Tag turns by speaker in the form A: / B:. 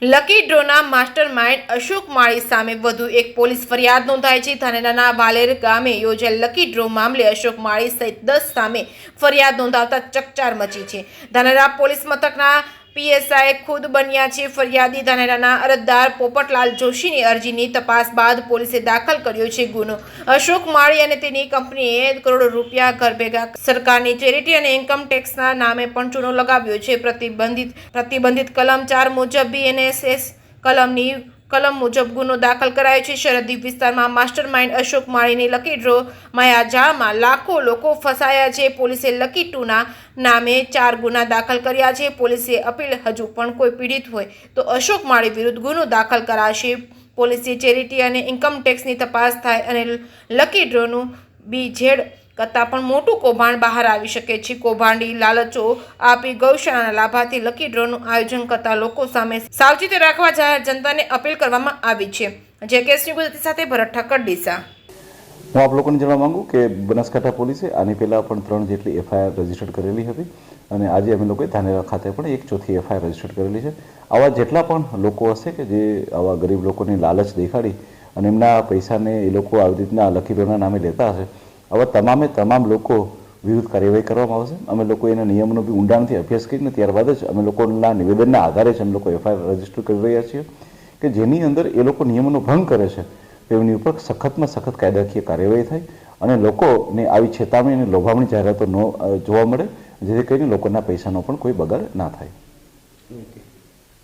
A: Lucky ડ્રોના master mind Ashok માળી સામે વધુ એક પોલીસ ફરિયાદ નોંધાઈ છે। ધાનેરાના વાલેર ગામે યોજાયેલ લકી ડ્રો મામલે અશોક માળી સહિત 10 સામે ફરિયાદ નોંધાવતા ચકચાર મચી છે। ધાનેરા પોલીસ મથકના પીએસઆઈ ખુદ બન્યા છે ફરિયાદી। ધાનેરાના અરજદાર પોપટલાલ જોશીની અરજીની તપાસ બાદ પોલીસે દાખલ કર્યો છે ગુનો। અશોક માળી અને તેની કંપનીએ કરોડો રૂપિયા ઘર ભેગા સરકારની ચેરિટી અને ઇન્કમ ટેક્સના નામે પણ ચૂનો લગાવ્યો છે। પ્રતિબંધિત કલમ 4 મુજબ બીએનએસએસ કલમ મુજબ ગુનો દાખલ કરાયો છે। સરહદી વિસ્તારમાં માસ્ટર માઇન્ડ અશોક માળીની લકી ડ્રો માયાજાળમાં લાખો લોકો ફસાયા છે। પોલીસે લકી 2ના નામે 4 ગુના દાખલ કર્યા છે। પોલીસે અપીલ હજુ પણ કોઈ પીડિત હોય તો અશોક માળી વિરુદ્ધ ગુનો દાખલ કરાશે। પોલીસે ચેરિટી અને ઇન્કમ ટેક્સની તપાસ થાય અને લકી ડ્રોનું બીજેડ કરતાં પણ મોટું કૌભાંડ બહાર આવી શકે છે। કૌભાંડી લાલચો આપી ગૌશાળાના લાભાર્થી લકી ડ્રોનું આયોજન કરતા લોકો સામે સાવચેતી રાખવા જાહેર જનતાને અપીલ કરવામાં આવી છે। જે કેસની ગુજરાતી સાથે ભરત ઠક્કર ડીસા।
B: હું આપ લોકોને જણાવવા માંગુ કે બનાસકાંઠા પોલીસે આની પહેલાં પણ 3 જેટલી એફઆઈઆર રજીસ્ટર્ડ કરેલી હતી અને આજે અમે લોકોએ ધાનેરા ખાતે પણ 1 ચોથી એફઆઈઆર રજીસ્ટર્ડ કરેલી છે। આવા જેટલા પણ લોકો હશે કે જે આવા ગરીબ લોકોની લાલચ દેખાડી અને એમના પૈસાને એ લોકો આવી રીતના લકી ડ્રોના નામે લેતા હશે, આવા તમામ લોકો વિરુદ્ધ કાર્યવાહી કરવામાં આવશે। અમે લોકો એના નિયમોનો બી ઊંડાણથી અભ્યાસ કરીને ત્યારબાદ જ અમે લોકોના નિવેદનના આધારે જ અમે લોકો એફઆઈઆર રજીસ્ટર કરી રહ્યા છીએ કે જેની અંદર એ લોકો નિયમોનો ભંગ કરે છે તેની ઉપર સખતમાં સખત કાયદાકીય કાર્યવાહી થાય અને લોકોને આવી ચેતવણી અને લોભામણી જાહેરાતો ન જોવા મળે, જેથી કરીને લોકોના પૈસાનો પણ કોઈ બગાડ ના થાય।